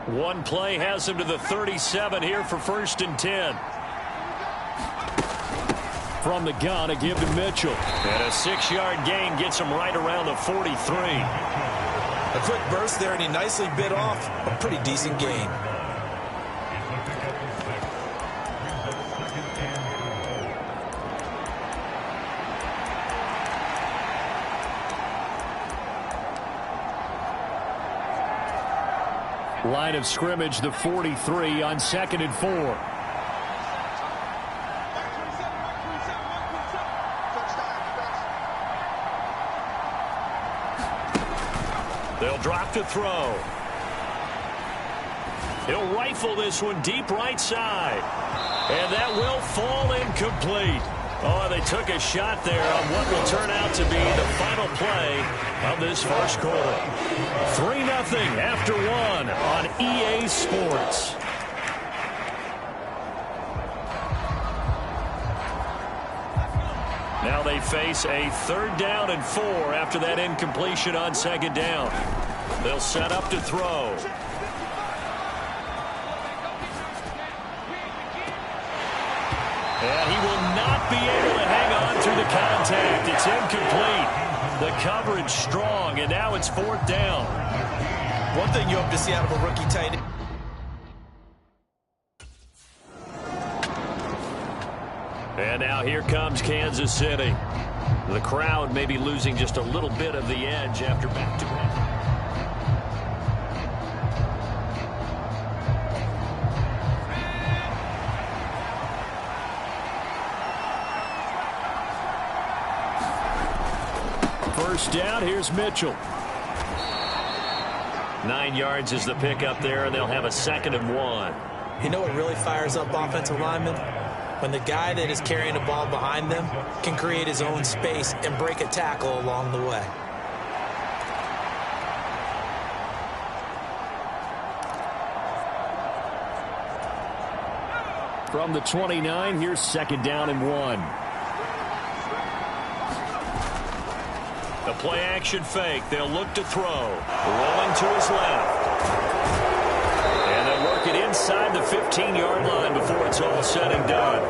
One play has him to the 37 here for 1st and 10. From the gun, a give to Mitchell. And a 6-yard gain gets him right around the 43. A quick burst there, and he nicely bit off a pretty decent gain. Line of scrimmage, the 43 on 2nd and 4. They'll drop to throw. He'll rifle this one deep right side. And that will fall incomplete. Oh, they took a shot there on what will turn out to be the final play of this first quarter. 3-0 after 1 on EA Sports. Now they face a 3rd down and 4 after that incompletion on 2nd down. They'll set up to throw. And he will not be able to hang on through the contact. It's incomplete. The coverage strong, and now it's 4th down. One thing you hope to see out of a rookie tight end. And now here comes Kansas City. The crowd may be losing just a little bit of the edge after back-to-back. First down, here's Mitchell. 9 yards is the pickup there, and they'll have a 2nd and 1. You know what really fires up offensive linemen? When the guy that is carrying the ball behind them can create his own space and break a tackle along the way. From the 29, here's 2nd down and 1. The play action fake. They'll look to throw. Rolling to his left. And they'll work it inside the 15-yard line before it's all said and done.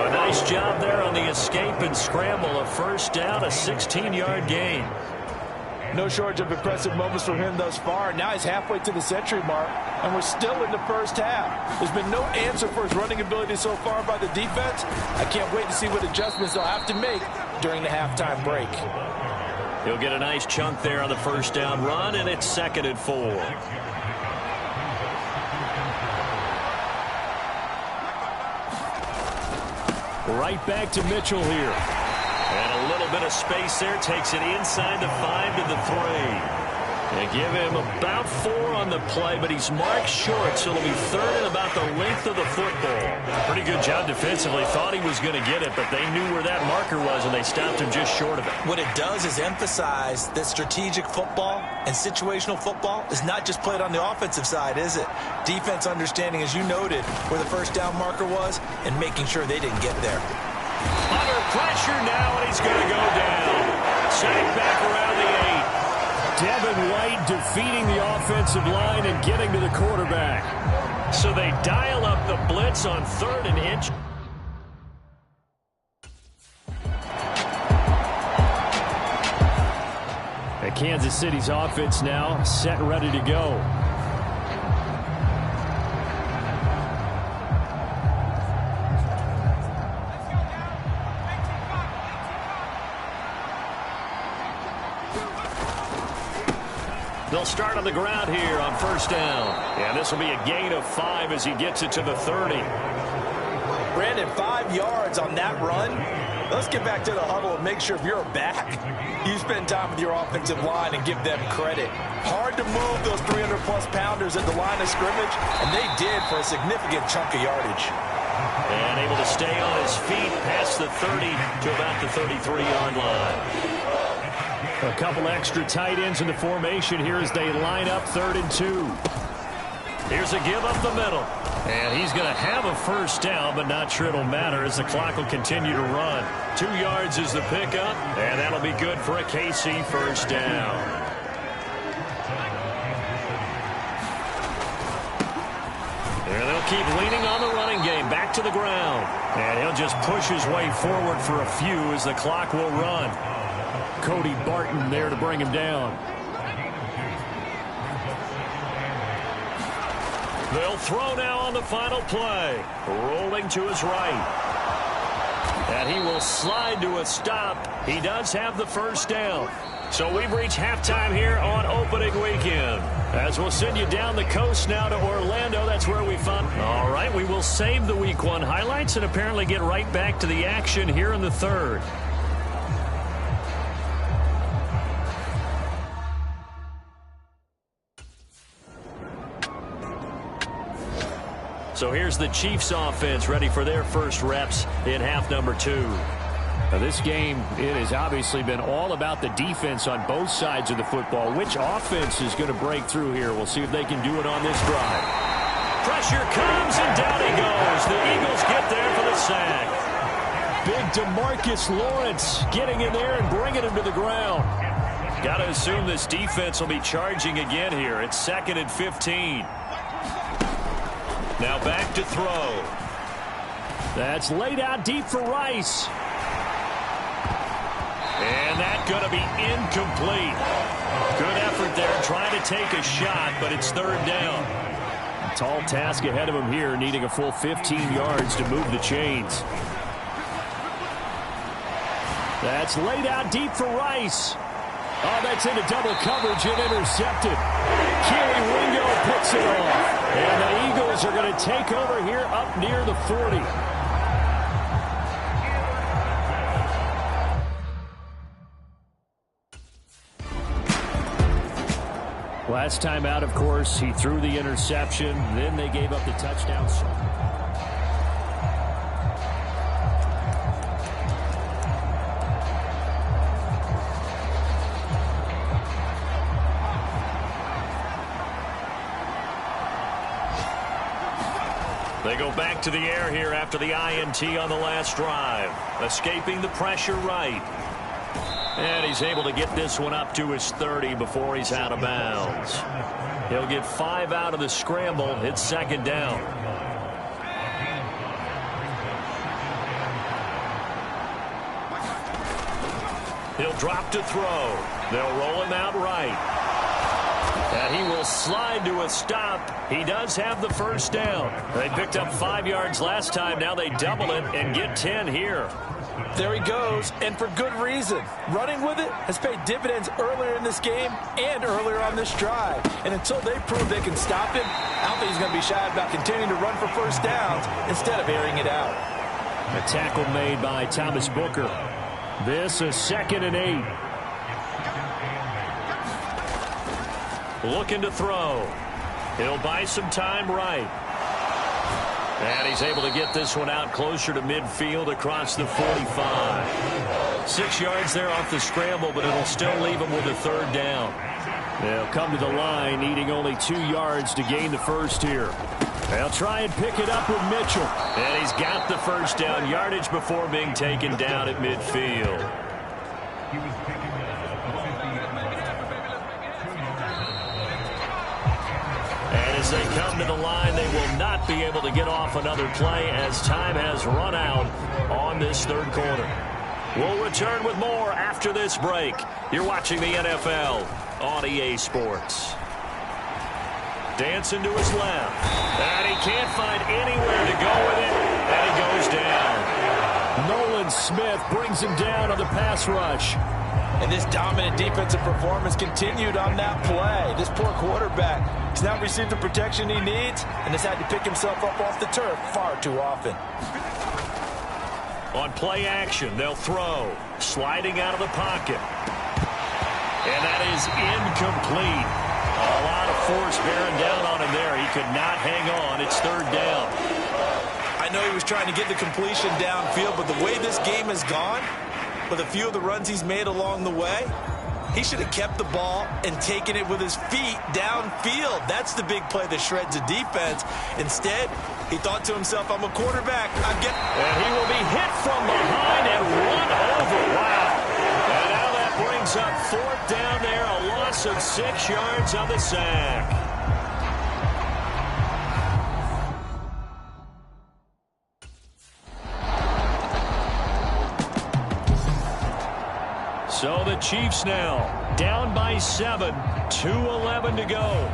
A nice job there on the escape and scramble. A 1st down, a 16-yard gain. No shortage of impressive moments for him thus far. Now he's halfway to the century mark, and we're still in the first half. There's been no answer for his running ability so far by the defense. I can't wait to see what adjustments they'll have to make during the halftime break. He'll get a nice chunk there on the 1st down run, and it's 2nd and 4. Right back to Mitchell here. And a little bit of space there. Takes it inside the 5 to the 3. They give him about 4 on the play, but he's marked short, so it'll be 3rd and about the length of the football. Pretty good job defensively. Thought he was going to get it, but they knew where that marker was, and they stopped him just short of it. What it does is emphasize that strategic football and situational football is not just played on the offensive side, is it? Defense understanding, as you noted, where the 1st down marker was and making sure they didn't get there. Under pressure now, and he's going to go down. Sacked back around the 8. Devin White defeating the offensive line and getting to the quarterback. So they dial up the blitz on 3rd and inch. And Kansas City's offense now set and ready to go. They'll start on the ground here on 1st down. And this will be a gain of 5 as he gets it to the 30. Brandon, 5 yards on that run. Let's get back to the huddle and make sure if you're a back, you spend time with your offensive line and give them credit. Hard to move those 300-plus pounders at the line of scrimmage, and they did for a significant chunk of yardage. And able to stay on his feet past the 30 to about the 33-yard line. A couple extra tight ends in the formation here as they line up 3rd and 2. Here's a give up the middle. And he's going to have a 1st down, but not sure it'll matter as the clock will continue to run. 2 yards is the pickup, and that'll be good for a KC 1st down. And they'll keep leaning on the running game. Back to the ground. And he'll just push his way forward for a few as the clock will run. Cody Barton there to bring him down. They'll throw now on the final play. Rolling to his right. And he will slide to a stop. He does have the first down. So we've reached halftime here on opening weekend. As we'll send you down the coast now to Orlando. That's where we found. All right, we will save the Week 1 highlights and apparently get right back to the action here in the third. So here's the Chiefs offense ready for their first reps in half number 2. Now this game, it has obviously been all about the defense on both sides of the football. Which offense is going to break through here? We'll see if they can do it on this drive. Pressure comes, and down he goes. The Eagles get there for the sack. Big DeMarcus Lawrence getting in there and bringing him to the ground. Got to assume this defense will be charging again here. It's 2nd and 15. Now back to throw. That's laid out deep for Rice. And that's going to be incomplete. Good effort there trying to take a shot, but it's 3rd down. A tall task ahead of him here, needing a full 15 yards to move the chains. That's laid out deep for Rice. Oh, that's into double coverage and intercepted. Keely Ringo picks it off. And the Eagles are going to take over here up near the 40. Last time out, of course, he threw the interception. Then they gave up the touchdown. They go back to the air here after the INT on the last drive. Escaping the pressure right. And he's able to get this one up to his 30 before he's out of bounds. He'll get 5 out of the scramble. It's 2nd down. He'll drop to throw. They'll roll him out right. And he will slide to a stop. He does have the first down. They picked up 5 yards last time. Now they double it and get 10 here. There he goes, and for good reason. Running with it has paid dividends earlier in this game and earlier on this drive. And until they prove they can stop him, I don't think he's going to be shy about continuing to run for first downs instead of airing it out. A tackle made by Thomas Booker. This is 2nd and 8. Looking to throw. He'll buy some time right. And he's able to get this one out closer to midfield across the 45. 6 yards there off the scramble, but it'll still leave him with a 3rd down. They'll come to the line, needing only 2 yards to gain the first here. They'll try and pick it up with Mitchell. And he's got the first down, yardage before being taken down at midfield. As they come to the line, they will not be able to get off another play as time has run out on this 3rd quarter. We'll return with more after this break. You're watching the NFL on EA Sports. Dancing to his left. And he can't find anywhere to go with it. And he goes down. Nolan Smith brings him down on the pass rush. And this dominant defensive performance continued on that play. This poor quarterback has not received the protection he needs and has had to pick himself up off the turf far too often. On play action, they'll throw. Sliding out of the pocket. And that is incomplete. A lot of force bearing down on him there. He could not hang on. It's 3rd down. I know he was trying to get the completion downfield, but the way this game has gone, with a few of the runs he's made along the way, he should have kept the ball and taken it with his feet downfield. That's the big play that shreds a defense. Instead, he thought to himself, I'm a quarterback. And he will be hit from behind and run over. Wow. And now that brings up 4th down there, a loss of 6 yards on the sack. So the Chiefs now down by 7, 2:11 to go.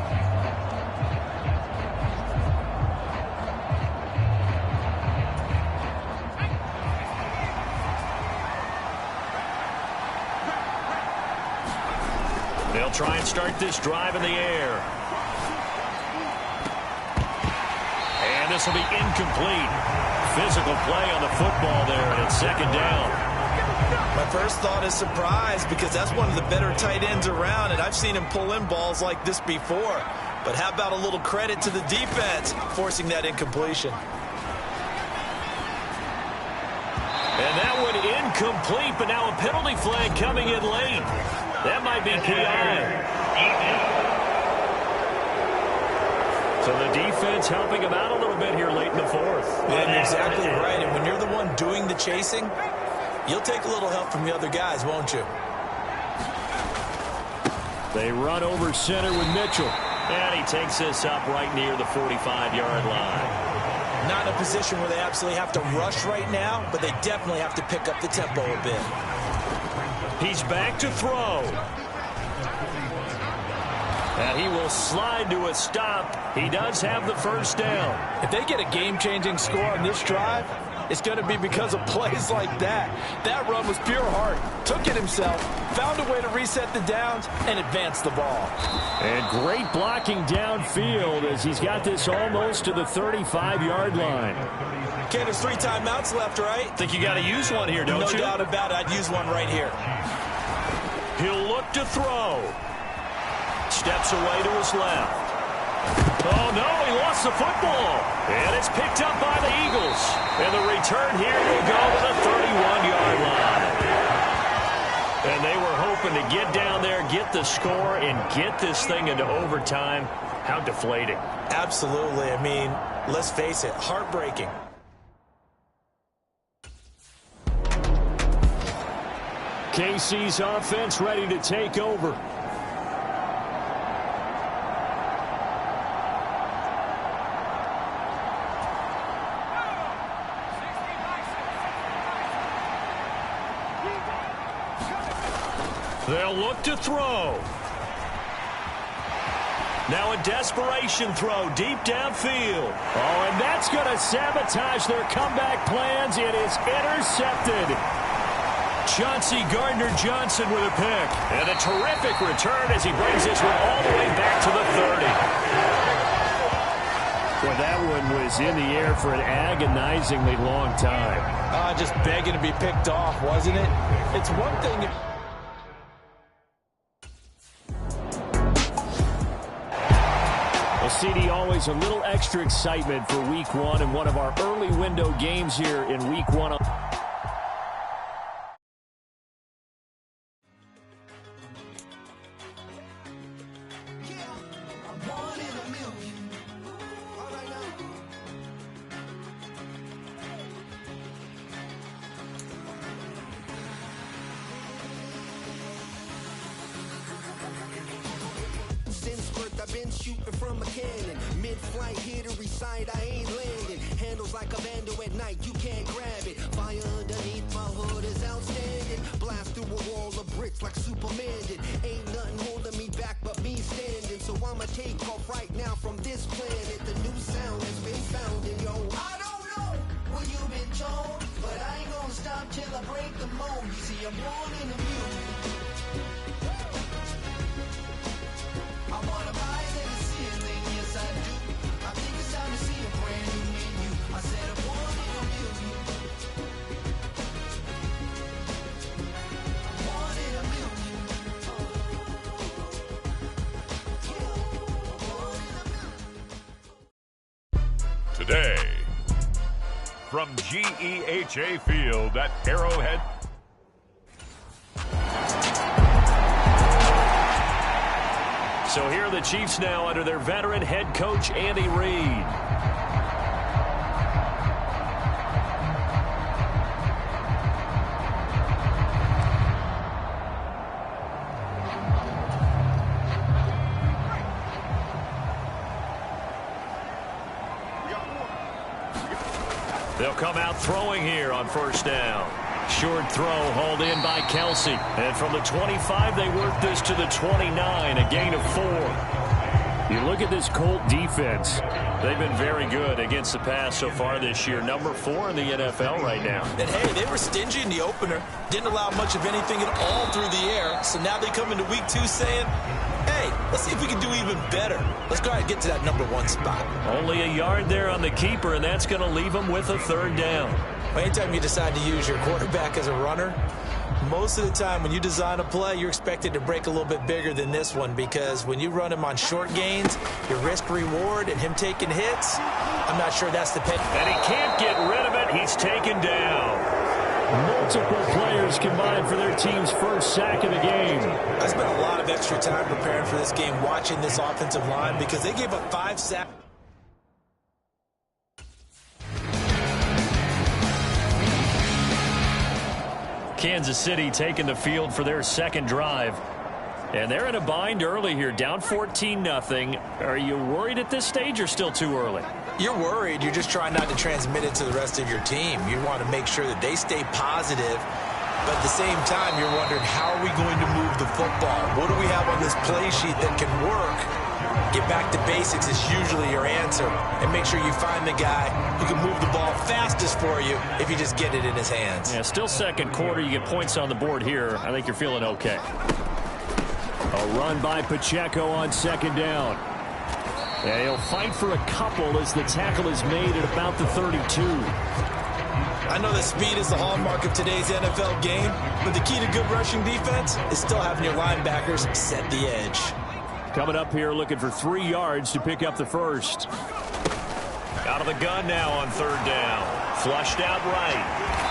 They'll try and start this drive in the air. And this will be incomplete. Physical play on the football there, and it's second down. My first thought is surprise, because that's one of the better tight ends around, and I've seen him pull in balls like this before. But how about a little credit to the defense forcing that incompletion? And that one incomplete, but now a penalty flag coming in late. That might be PI. So the defense helping him out a little bit here late in the fourth. And you're exactly right. And when you're the one doing the chasing, you'll take a little help from the other guys, won't you? They run over center with Mitchell. And he takes this up right near the 45-yard line. Not in a position where they absolutely have to rush right now, but they definitely have to pick up the tempo a bit. He's back to throw. And he will slide to a stop. He does have the first down. If they get a game-changing score on this drive, it's going to be because of plays like that. That run was pure heart. Took it himself, found a way to reset the downs, and advance the ball. And great blocking downfield as he's got this almost to the 35-yard line. Okay, there's 3 timeouts left, right? Think you got to use one here, don't you? No doubt about it. I'd use one right here. He'll look to throw. Steps away to his left. Oh, no, he lost the football. And it's picked up by the Eagles. And the return here will go to the 31-yard line. And they were hoping to get down there, get the score, and get this thing into overtime. How deflating. Absolutely. I mean, let's face it, heartbreaking. KC's offense ready to take over. They'll look to throw. Now a desperation throw deep downfield. Oh, and that's going to sabotage their comeback plans. It is intercepted. Chauncey Gardner-Johnson with a pick. And a terrific return as he brings this one all the way back to the 30. Well, that one was in the air for an agonizingly long time. Just begging to be picked off, wasn't it? It's one thing... Well, CD, always a little extra excitement for Week 1 and one of our early window games here in Week 1. I've been shooting from a cannon. Mid-flight, here to recite, I ain't landing. Handles like a vandal at night, you can't grab it. Fire underneath my hood is outstanding. Blast through a wall of bricks like Superman did. Ain't nothing holding me back but me standing. So I'ma take off right now from this planet. The new sound has been found in yo. I don't know what you've been told, but I ain't gonna stop till I break the mold. You see, I'm born in a mule. I wanna rise in the ceiling, yes I do. I think it's time to see a brand new menu. I said I'm one in a million. One in a million. Yeah, one in a million. Today, from GEHA Field at Arrowhead. So here are the Chiefs now under their veteran head coach, Andy Reid. They'll come out throwing here on first down. Short throw hauled in by Kelsey. And from the 25, they work this to the 29, a gain of 4. You look at this Colt defense. They've been very good against the pass so far this year. Number 4 in the NFL right now. And, hey, they were stingy in the opener. Didn't allow much of anything at all through the air. So now they come into week 2 saying, hey, let's see if we can do even better. Let's go ahead and get to that number 1 spot. Only a yard there on the keeper, and that's going to leave them with a 3rd down. Well, anytime you decide to use your quarterback as a runner, most of the time when you design a play, you're expected to break a little bit bigger than this one, because when you run him on short gains, your risk-reward and him taking hits, I'm not sure that's the pick. And he can't get rid of it. He's taken down. Multiple players combined for their team's first sack of the game. I spent a lot of extra time preparing for this game, watching this offensive line, because they gave up 5 sacks. Kansas City taking the field for their 2nd drive. And they're in a bind early here, down 14-0. Are you worried at this stage or still too early? You're worried. You're just trying not to transmit it to the rest of your team. You want to make sure that they stay positive. But at the same time, you're wondering, how are we going to move the football? What do we have on this play sheet that can work? Get back to basics is usually your answer. And make sure you find the guy who can move the ball fastest for you if you just get it in his hands. Yeah, still 2nd quarter. You get points on the board here. I think you're feeling okay. A run by Pacheco on 2nd down. Yeah, he'll fight for a couple as the tackle is made at about the 32. I know that speed is the hallmark of today's NFL game, but the key to good rushing defense is still having your linebackers set the edge. Coming up here looking for 3 yards to pick up the 1st. Out of the gun now on 3rd down. Flushed out right.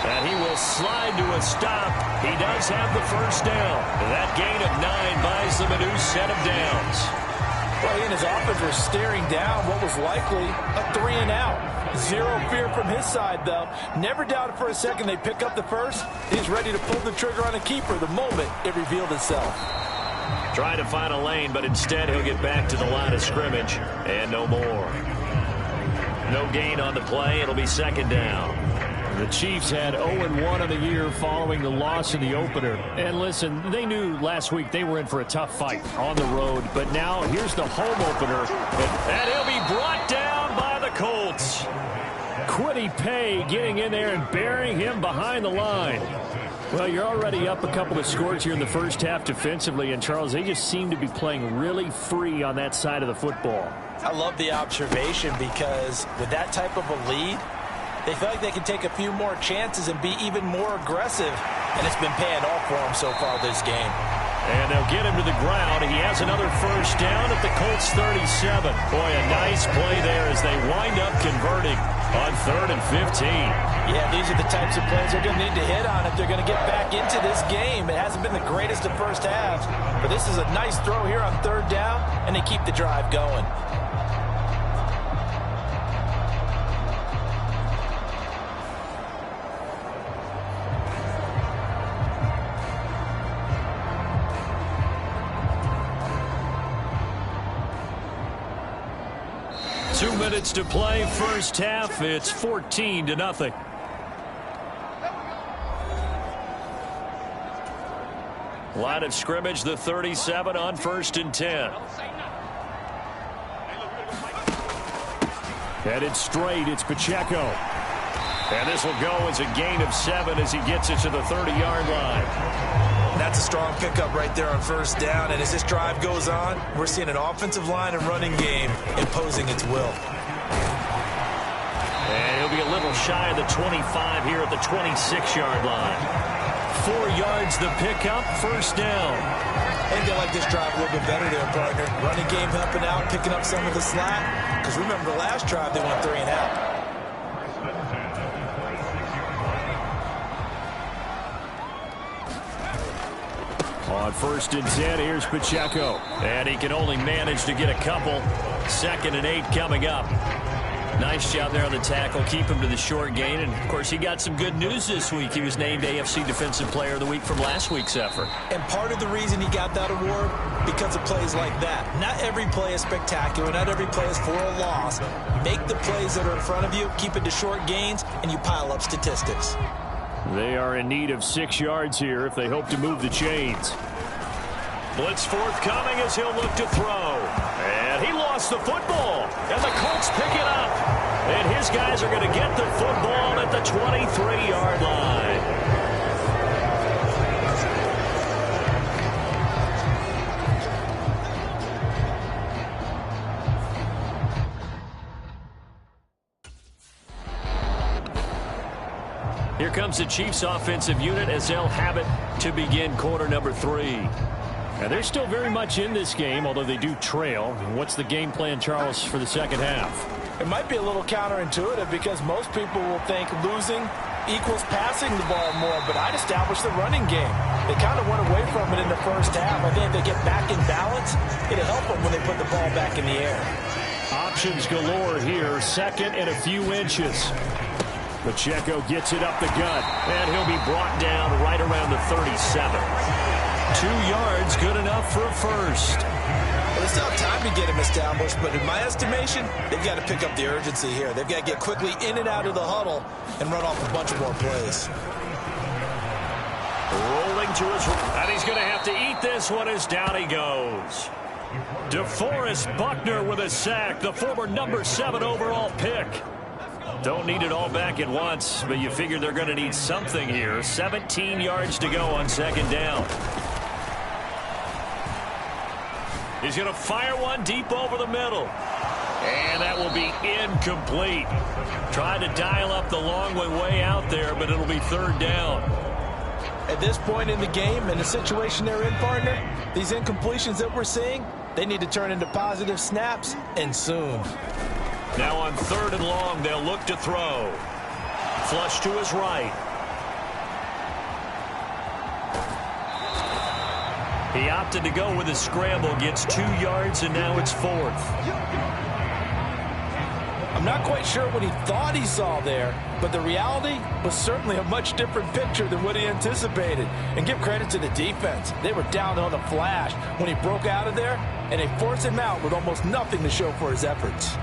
And he will slide to a stop. He does have the 1st down. That gain of 9 buys them a new set of downs. Well, he and his offense were staring down what was likely a 3-and-out. Zero fear from his side, though. Never doubted for a second they pick up the 1st. He's ready to pull the trigger on a keeper the moment it revealed itself. Trying to find a lane, but instead he'll get back to the line of scrimmage. And no more. No gain on the play. It'll be 2nd down. The Chiefs had 0-1 on the year following the loss in the opener. And listen, they knew last week they were in for a tough fight on the road. But now here's the home opener. And he'll be brought down by the Colts. Quiddy Pay getting in there and burying him behind the line. Well, you're already up a couple of scores here in the 1st half defensively. And, Charles, they just seem to be playing really free on that side of the football. I love the observation, because with that type of a lead, they feel like they can take a few more chances and be even more aggressive. And it's been paying off for them so far this game. And they'll get him to the ground. He has another 1st down at the Colts 37. Boy, a nice play there as they wind up converting on 3rd and 15. Yeah, these are the types of plays they're going to need to hit on if they're going to get back into this game. It hasn't been the greatest of 1st halves, but this is a nice throw here on 3rd down, and they keep the drive going. Two minutes to play, 1st half. It's 14-0. Line of scrimmage, the 37 on 1st and 10. Headed straight, it's Pacheco. And this will go as a gain of 7 as he gets it to the 30-yard line. That's a strong pickup right there on 1st down. And as this drive goes on, we're seeing an offensive line and running game imposing its will. And he'll be a little shy of the 25 here at the 26-yard line. 4 yards the pickup, 1st down. I think they like this drive a little bit better there, partner. Running game helping out, picking up some of the slack. Because remember the last drive, they went 3-and-out. On 1st and 10, here's Pacheco. And he can only manage to get a couple. 2nd and 8 coming up. Nice job there on the tackle. Keep him to the short gain. And, of course, he got some good news this week. He was named AFC Defensive Player of the Week from last week's effort. And part of the reason he got that award, because of plays like that. Not every play is spectacular. Not every play is for a loss. Make the plays that are in front of you, keep it to short gains, and you pile up statistics. They are in need of 6 yards here if they hope to move the chains. Blitz forthcoming as he'll look to throw. And he lost the football. And the Colts pick it up. And his guys are going to get the football at the 23-yard line. Here comes the Chiefs offensive unit as they'll have it to begin quarter number 3. And they're still very much in this game, although they do trail. What's the game plan, Charles, for the second half? It might be a little counterintuitive because most people will think losing equals passing the ball more, but I'd establish the running game. They kind of went away from it in the first half. I think if they get back in balance, it'll help them when they put the ball back in the air. Options galore here, second and a few inches. Pacheco gets it up the gut, and he'll be brought down right around the 37. 2 yards, good enough for a first. Well, they still have time to get him established, but in my estimation, they've got to pick up the urgency here. They've got to get quickly in and out of the huddle and run off a bunch more plays. Rolling to his right, and he's going to have to eat this one as down he goes. DeForest Buckner with a sack, the former number 7 overall pick. Don't need it all back at once, but you figure they're going to need something here. 17 yards to go on second down. He's going to fire one deep over the middle. And that will be incomplete. Trying to dial up the long way out there, but it'll be third down. At this point in the game, in the situation they're in, partner, these incompletions that we're seeing, they need to turn into positive snaps, and soon. Now on third and long, they'll look to throw. Flush to his right. He opted to go with a scramble, gets 2 yards, and now it's fourth. I'm not quite sure what he thought he saw there, but the reality was certainly a much different picture than what he anticipated. And give credit to the defense. They were down on the flash when he broke out of there, and they forced him out with almost nothing to show for his efforts.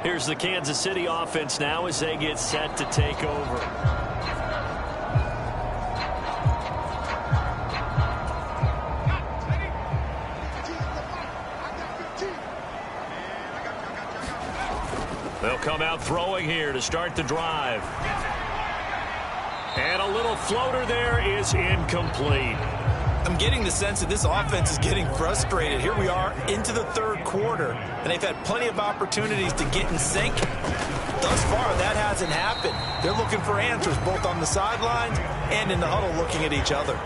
Here's the Kansas City offense now as they get set to take over. They'll come out throwing here to start the drive. And a little floater there is incomplete. I'm getting the sense that this offense is getting frustrated. Here we are into the third quarter, and they've had plenty of opportunities to get in sync. Thus far, that hasn't happened. They're looking for answers both on the sidelines and in the huddle looking at each other.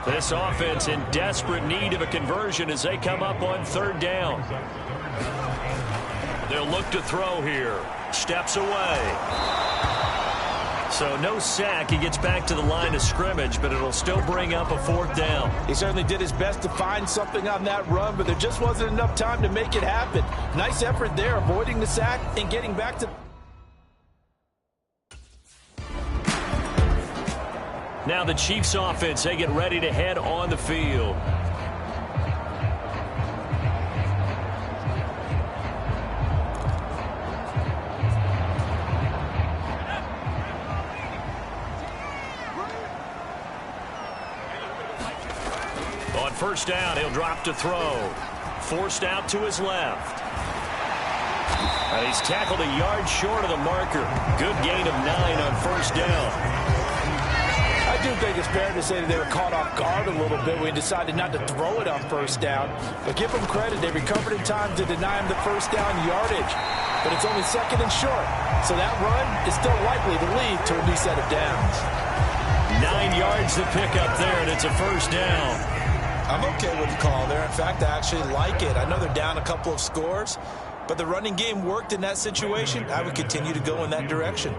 This offense in desperate need of a conversion as they come up on third down. They'll look to throw here. Steps away. So no sack. He gets back to the line of scrimmage, but it'll still bring up a fourth down. He certainly did his best to find something on that run, but there just wasn't enough time to make it happen. Nice effort there, avoiding the sack and getting back to... Now the Chiefs offense, they get ready to head on the field. On first down, he'll drop to throw. Forced out to his left. And he's tackled a yard short of the marker. Good gain of 9 on first down. I do think it's fair to say that they were caught off guard a little bit when he decided not to throw it on first down. But give them credit, they recovered in time to deny him the first down yardage. But it's only second and short, so that run is still likely to lead to a new set of downs. 9 yards to pick up there, and it's a first down. I'm okay with the call there. In fact, I actually like it. I know they're down a couple of scores, but the running game worked in that situation. I would continue to go in that direction.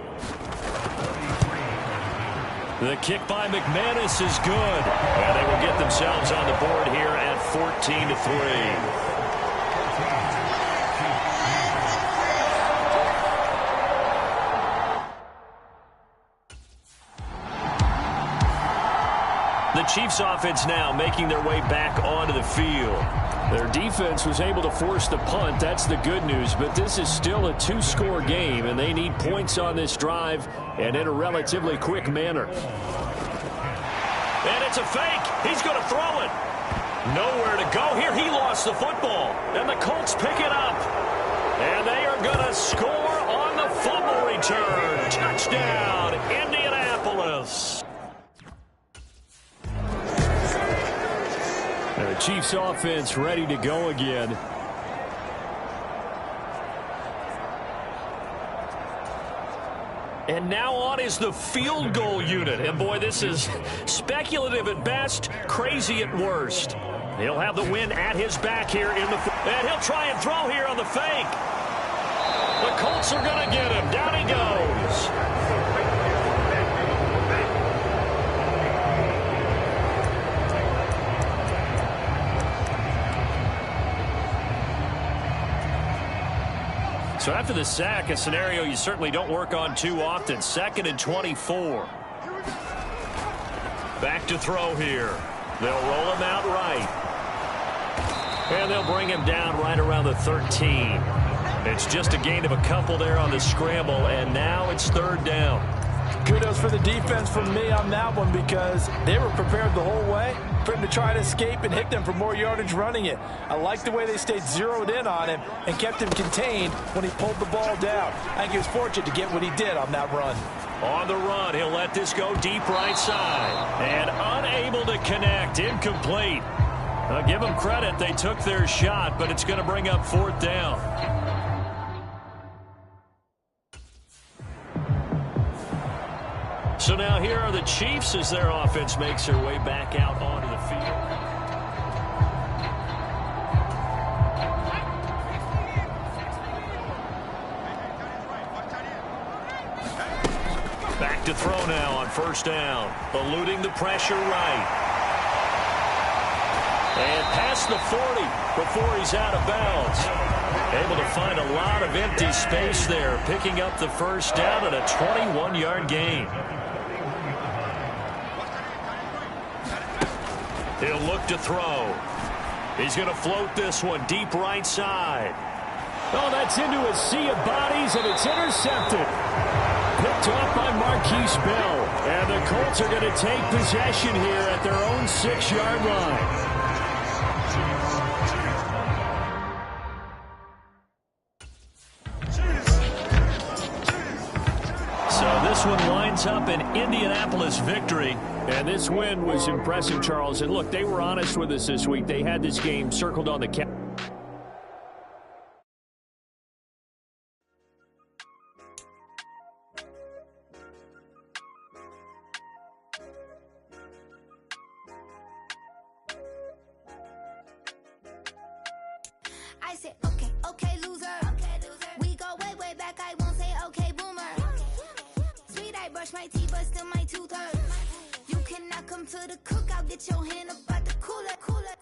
The kick by McManus is good. And they will get themselves on the board here at 14-3. The Chiefs offense now making their way back onto the field. Their defense was able to force the punt. That's the good news. But this is still a two-score game, and they need points on this drive and in a relatively quick manner. And it's a fake. He's going to throw it. Nowhere to go here. He lost the football. And the Colts pick it up. And they are going to score on the fumble return. Touchdown, Indianapolis. The Chiefs offense ready to go again. And now on is the field goal unit. And boy, this is speculative at best, crazy at worst. He'll have the win at his back here in the... And he'll try and throw here on the fake. The Colts are going to get him. Down he goes. So after the sack, a scenario you certainly don't work on too often. 2nd and 24. Back to throw here. They'll roll him out right. And they'll bring him down right around the 13. It's just a gain of a couple there on the scramble, and now it's 3rd down. Kudos for the defense from me on that one because they were prepared the whole way for him to try to escape and hit them for more yardage running it. I like the way they stayed zeroed in on him and kept him contained when he pulled the ball down. I think he was fortunate to get what he did on that run. On the run, he'll let this go deep right side. And unable to connect, incomplete. I'll give them credit, they took their shot, but it's going to bring up 4th down. So now here are the Chiefs as their offense makes their way back out onto the field. Back to throw now on 1st down. Eluding the pressure right. And past the 40 before he's out of bounds. Able to find a lot of empty space there, picking up the 1st down and a 21-yard gain. He'll look to throw. He's going to float this one deep right side. Oh, that's into a sea of bodies, and it's intercepted. Picked off by Marquise Bell. And the Colts are going to take possession here at their own 6-yard line. This one winds up an Indianapolis victory. And this win was impressive, Charles. And look, they were honest with us this week. They had this game circled on the calendar. I said, okay, loser. We go way, way back. I won't say okay, boomer. Sweet, I brush my teeth, but still my tooth hurt. You cannot come to the cookout, get your hand up out the cooler.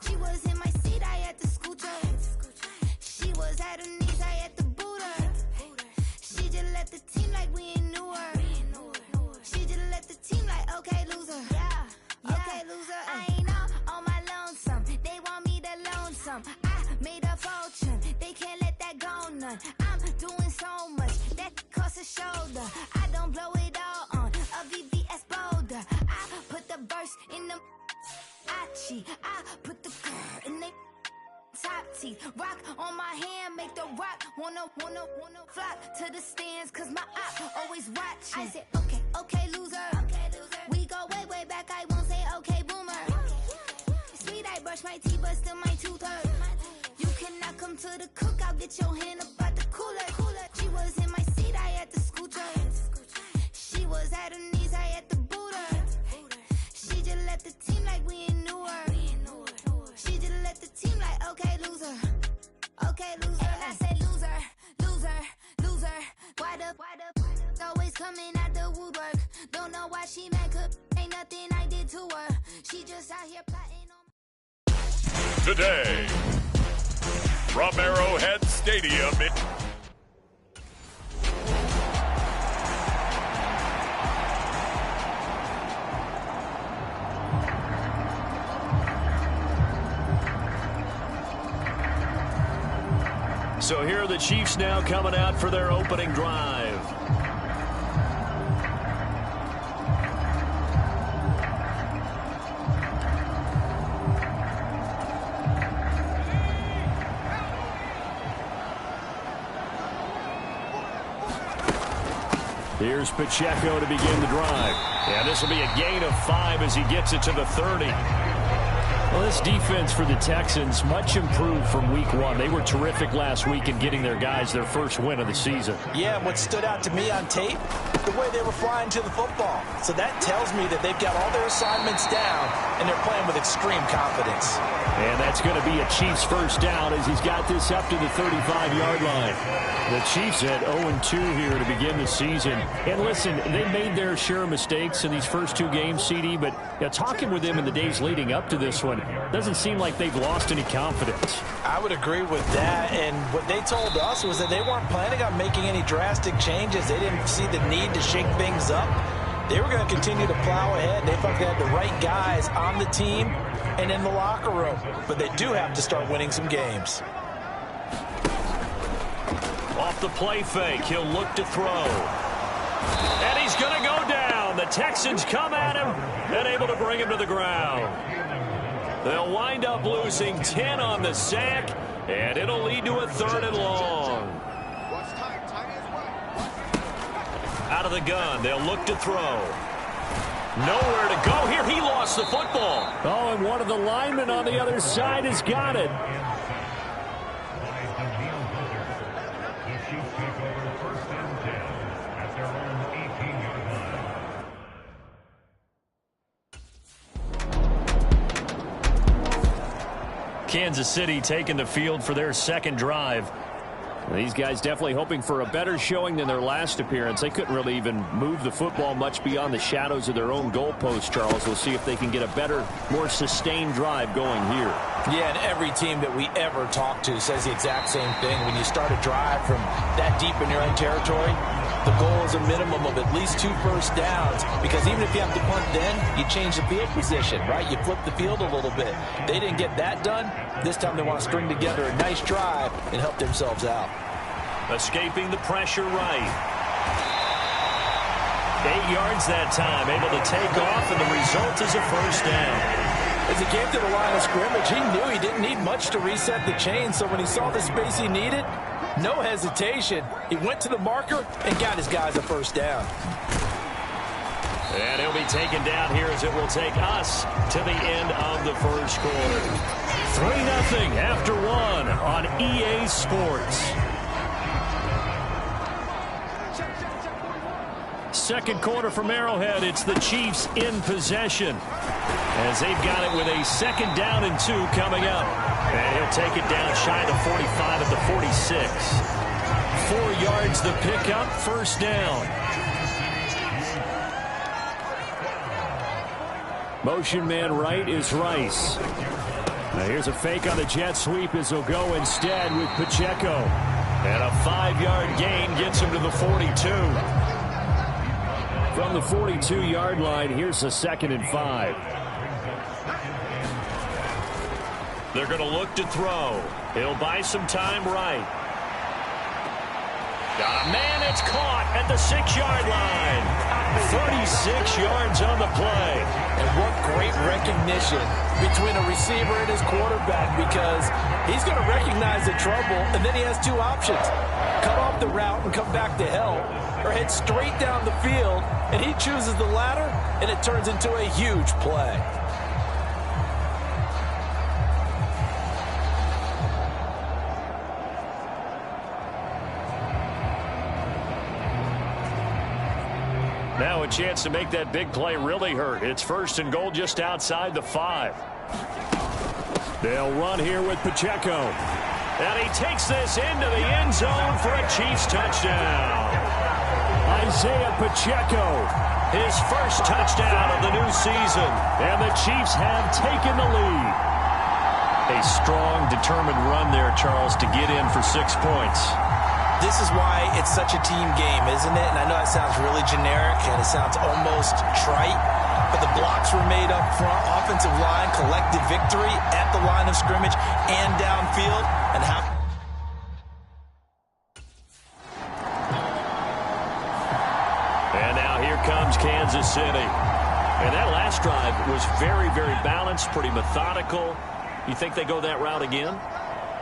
She was in my seat, I had to scoot her. She was at her knees, I had to boot her. She just left the team like we ain't knew her. She just left the team like, okay, loser. Okay, loser. I ain't on my lonesome. They want me to loan some. I made a fortune. They can't let that go none. I'm doing so much that costs a shoulder. I don't blow it all on a VVS boulder. I put the verse in the I put the girl in the top teeth. Rock on my hand, make the rock wanna flock to the stands, cause my eye always watching. I said, okay, loser. We go way, way back, I won't say okay, boomer. Sweet, I brush my teeth, but still my tooth hurt. You cannot come to the cookout, get your hand up out the cooler. She was in my seat, I had to scoot her. She was at her knees, I had to boot her. She just left the team like we ain't knew her. She just left the team like, okay, loser. Okay, loser. And I said, loser. Why the always coming out the woodwork? Don't know why she mad, cause ain't nothing I did to her. She just out here plotting on. Today, from Arrowhead Stadium. So here are the Chiefs now coming out for their opening drive. Here's Pacheco to begin the drive. Yeah, this will be a gain of 5 as he gets it to the 30. Well, this defense for the Texans, much improved from week 1. They were terrific last week in getting their guys their first win of the season. Yeah, what stood out to me on tape, the way they were flying to the football. So that tells me that they've got all their assignments down, and they're playing with extreme confidence. And that's going to be a Chiefs first down as he's got this up to the 35-yard line. The Chiefs had 0-2 here to begin the season. And listen, they made their share of mistakes in these first 2 games, CD, but talking with them in the days leading up to this one, doesn't seem like they've lost any confidence. I would agree with that, and what they told us was that they weren't planning on making any drastic changes. They didn't see the need to shake things up. They were going to continue to plow ahead. They thought they had the right guys on the team and in the locker room, but they do have to start winning some games. Off the play fake, he'll look to throw. And he's going to go down. The Texans come at him and able to bring him to the ground. They'll wind up losing 10 on the sack, and it'll lead to a 3rd and long. Out of the gun, they'll look to throw. Nowhere to go here. He lost the football. Oh, and one of the linemen on the other side has got it. Kansas City taking the field for their second drive. These guys definitely hoping for a better showing than their last appearance. They couldn't really even move the football much beyond the shadows of their own goalpost, Charles. We'll see if they can get a better, more sustained drive going here. Yeah, and every team that we ever talk to says the exact same thing. When you start a drive from that deep in your own territory, the goal is a minimum of at least 2 first downs, because even if you have to punt then, you change the field position, right? You flip the field a little bit. They didn't get that done. This time they want to string together a nice drive and help themselves out. Escaping the pressure right. 8 yards that time, able to take off, and the result is a first down. As he came to the line of scrimmage, he knew he didn't need much to reset the chain, so when he saw the space he needed, no hesitation. He went to the marker and got his guys a first down. And he'll be taken down here as it will take us to the end of the first quarter. 3-0 after 1 on EA Sports. Second quarter from Arrowhead. It's the Chiefs in possession, as they've got it with a 2nd down and 2 coming up. And he'll take it down shy of the 45 at the 46. 4 yards the pickup, first down. Motion man right is Rice. Now here's a fake on the jet sweep as he'll go instead with Pacheco. And a 5-yard gain gets him to the 42. From the 42-yard line, here's a 2nd and 5. They're going to look to throw. He'll buy some time right. Got a man, it's caught at the 6-yard line. 36 yards on the play. And what great recognition between a receiver and his quarterback, because he's going to recognize the trouble, and then he has 2 options. Cut off the route and come back to help, or head straight down the field, and he chooses the latter, and it turns into a huge play. Now a chance to make that big play really hurt. It's 1st and goal just outside the 5. They'll run here with Pacheco. And he takes this into the end zone for a Chiefs touchdown. Isaiah Pacheco, his first touchdown of the new season. And the Chiefs have taken the lead. A strong, determined run there, Charles, to get in for 6 points. This is why it's such a team game, isn't it? And I know that sounds really generic and it sounds almost trite, but the blocks were made up front, offensive line, collective victory at the line of scrimmage and downfield. And how Kansas City. And that last drive was very, very balanced, pretty methodical. You think they go that route again?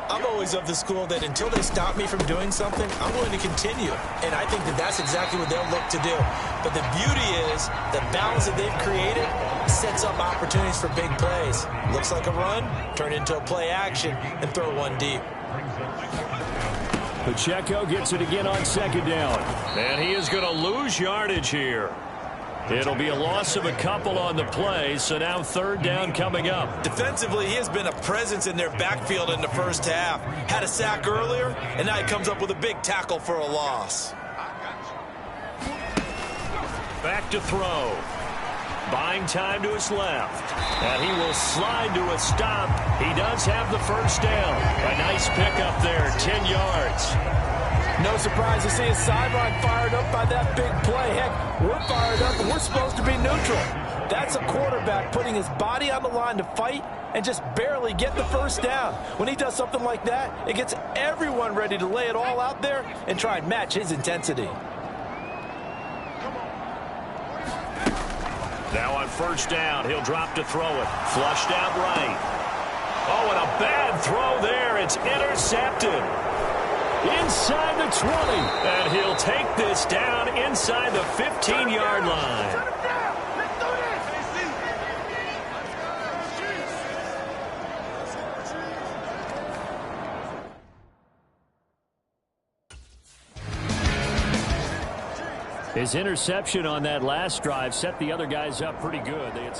I'm always of the school that until they stop me from doing something, I'm willing to continue. And I think that that's exactly what they'll look to do. But the beauty is the balance that they've created sets up opportunities for big plays. Looks like a run, turn into a play action, and throw one deep. Pacheco gets it again on second down. And he is going to lose yardage here. It'll be a loss of a couple on the play, so now third down coming up. Defensively, he has been a presence in their backfield in the first half. Had a sack earlier, and now he comes up with a big tackle for a loss. Back to throw. Buying time to his left. And he will slide to a stop. He does have the first down. A nice pickup there, 10 yards. No surprise to see his sideline fired up by that big play. Heck, we're fired up, and we're supposed to be neutral. That's a quarterback putting his body on the line to fight and just barely get the first down. When he does something like that, it gets everyone ready to lay it all out there and try and match his intensity. Now on first down, he'll drop to throw it. Flushed out right. Oh, and a bad throw there. It's intercepted. Inside the 20. And he'll take this down inside the 15-yard line. His interception on that last drive set the other guys up pretty good. They had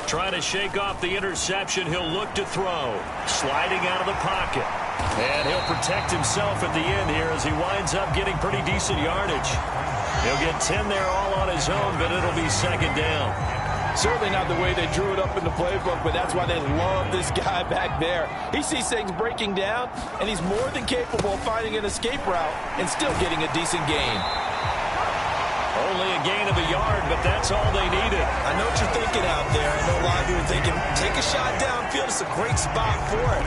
trying to shake off the interception. He'll look to throw. Sliding out of the pocket. And he'll protect himself at the end here as he winds up getting pretty decent yardage. He'll get 10 there all on his own, but it'll be second down. Certainly not the way they drew it up in the playbook, but that's why they love this guy back there. He sees things breaking down, and he's more than capable of finding an escape route and still getting a decent gain. Only a gain of a yard, but that's all they needed. I know what you're thinking out there. I know a lot of you are thinking, take a shot downfield. It's a great spot for it.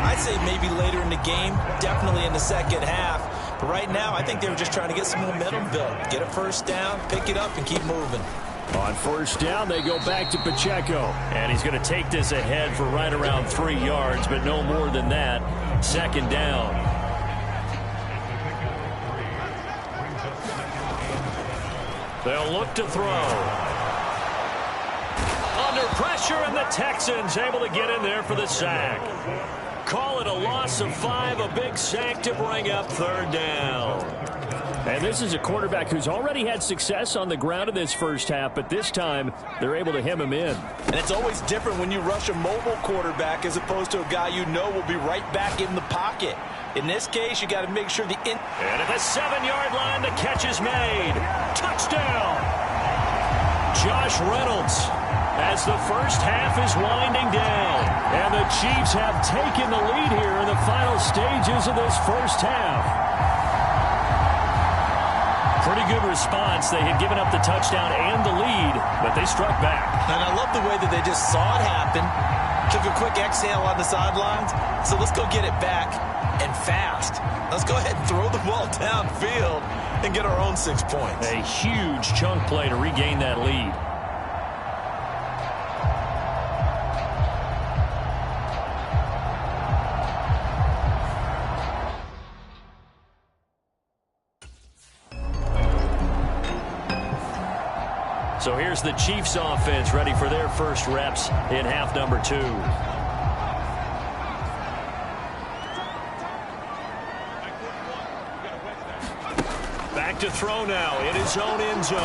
I'd say maybe later in the game, definitely in the second half. But right now, I think they were just trying to get some momentum built. Get a first down, pick it up, and keep moving. on first down, they go back to Pacheco. And he's going to take this ahead for right around 3 yards, but no more than that. Second down. They'll look to throw. Under pressure, and the Texans able to get in there for the sack. Call it a loss of 5, a big sack to bring up third down. And this is a quarterback who's already had success on the ground in this first half, but this time they're able to hem him in. And it's always different when you rush a mobile quarterback as opposed to a guy you know will be right back in the pocket. In this case, you got to make sure the And at the 7-yard line, the catch is made. Touchdown! Josh Reynolds as the first half is winding down. And the Chiefs have taken the lead here in the final stages of this first half. Pretty good response. They had given up the touchdown and the lead, but they struck back. And I love the way that they just saw it happen, took a quick exhale on the sidelines. So let's go get it back, and fast. Let's go ahead and throw the ball downfield and get our own 6 points. A huge chunk play to regain that lead. So here's the Chiefs offense ready for their first reps in half number 2. Back to throw now in his own end zone.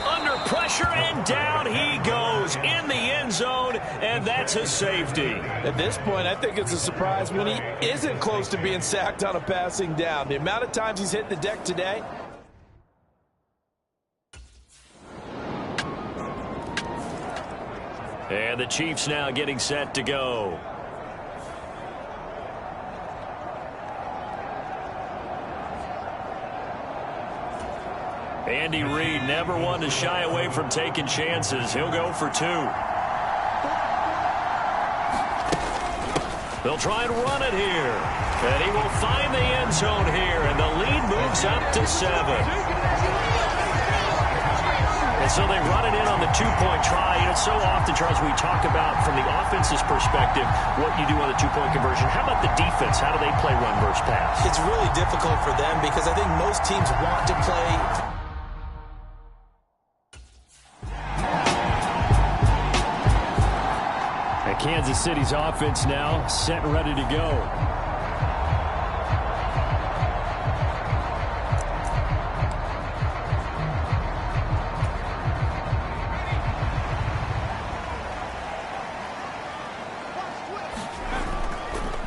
Under pressure and down he goes in the end zone, and that's a safety. At this point, I think it's a surprise when he isn't close to being sacked on a passing down. The amount of times he's hit the deck today. And the Chiefs now getting set to go. Andy Reid never one to shy away from taking chances. He'll go for 2. They'll try and run it here. And he will find the end zone here. And the lead moves up to 7. And so they run it in on the 2-point try. And it's so often, Charles, we talk about from the offense's perspective what you do on the 2-point conversion. How about the defense? How do they play run versus pass? It's really difficult for them because I think most teams want to play. And Kansas City's offense now set and ready to go.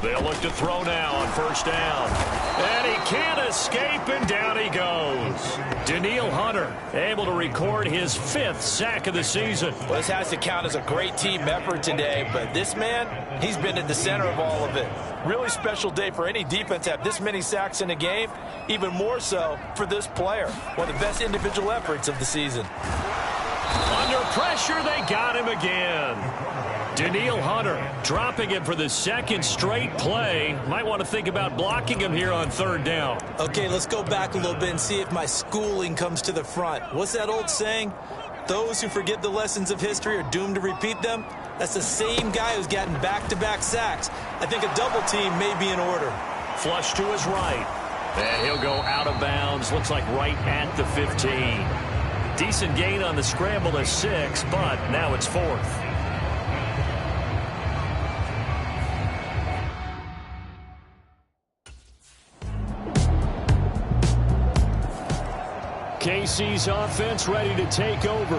They'll look to throw now on first down. And he can't escape, and down he goes. Danielle Hunter able to record his 5th sack of the season. Well, this has to count as a great team effort today, but this man, he's been at the center of all of it. Really special day for any defense to have this many sacks in a game. Even more so for this player. One of the best individual efforts of the season. Under pressure, they got him again. Danielle Hunter dropping him for the 2nd straight play. Might want to think about blocking him here on 3rd down. Okay, let's go back a little bit and see if my schooling comes to the front. What's that old saying? Those who forget the lessons of history are doomed to repeat them. That's the same guy who's gotten back-to-back sacks. I think a double team may be in order. Flush to his right. And he'll go out of bounds. Looks like right at the 15. Decent gain on the scramble of 6, but now it's 4th. KC's offense ready to take over.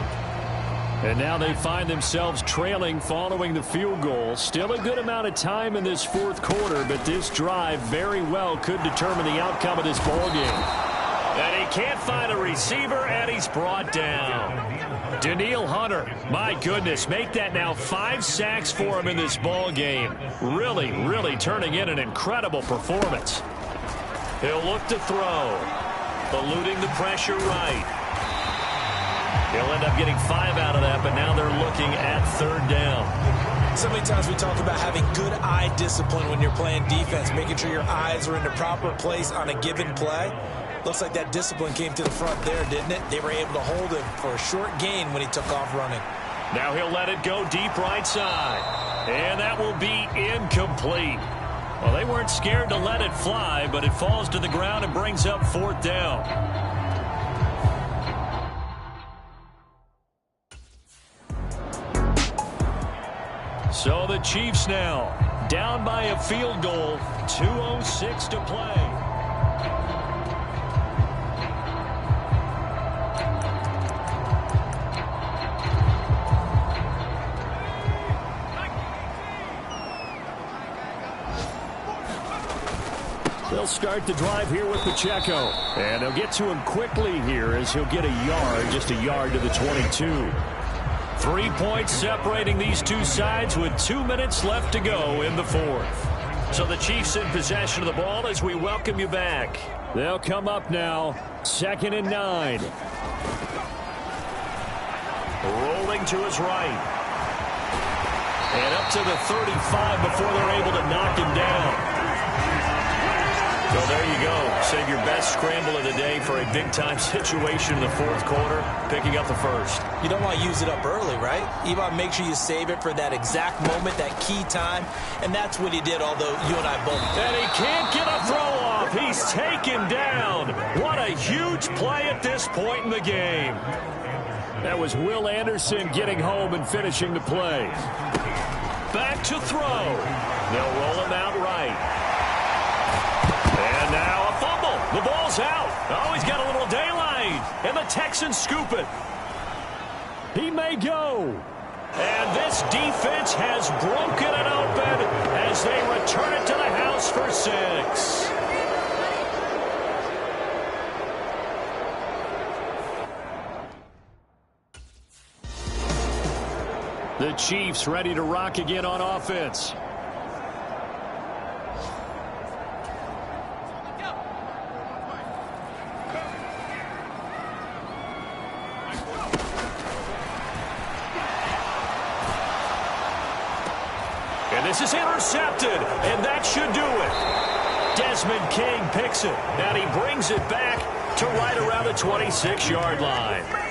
And now they find themselves trailing following the field goal. Still a good amount of time in this 4th quarter, but this drive very well could determine the outcome of this ballgame. And he can't find a receiver, and he's brought down. Danielle Hunter, my goodness, make that now 5 sacks for him in this ballgame. Really, really turning in an incredible performance. He'll look to throw. Eluding the pressure right. He'll end up getting 5 out of that, but now they're looking at 3rd down. So many times we talk about having good eye discipline when you're playing defense, making sure your eyes are in the proper place on a given play. Looks like that discipline came to the front there, didn't it? They were able to hold him for a short gain when he took off running. Now he'll let it go deep right side. And that will be incomplete. Well, they weren't scared to let it fly, but it falls to the ground and brings up 4th down. So the Chiefs now down by a field goal, 2:06 to play. They'll start the drive here with Pacheco. And they'll get to him quickly here as he'll get a yard, just a yard to the 22. 3 points separating these two sides with 2 minutes left to go in the 4th. So the Chiefs in possession of the ball as we welcome you back. They'll come up now, 2nd and 9. Rolling to his right. And up to the 35 before they're able to knock him down. So there you go. Save your best scramble of the day for a big-time situation in the 4th quarter, picking up the 1st. You don't want to use it up early, right? You want to make sure you save it for that exact moment, that key time. And that's what he did, although you and I both did. And he can't get a throw off. He's taken down. What a huge play at this point in the game. That was Will Anderson getting home and finishing the play. Back to throw. They'll roll him out right. And now a fumble. The ball's out. Oh, he's got a little daylight. And the Texans scoop it. He may go. And this defense has broken it open as they return it to the house for 6. The Chiefs ready to rock again on offense. this is intercepted, and that should do it. Desmond King picks it, and he brings it back to right around the 26-yard line.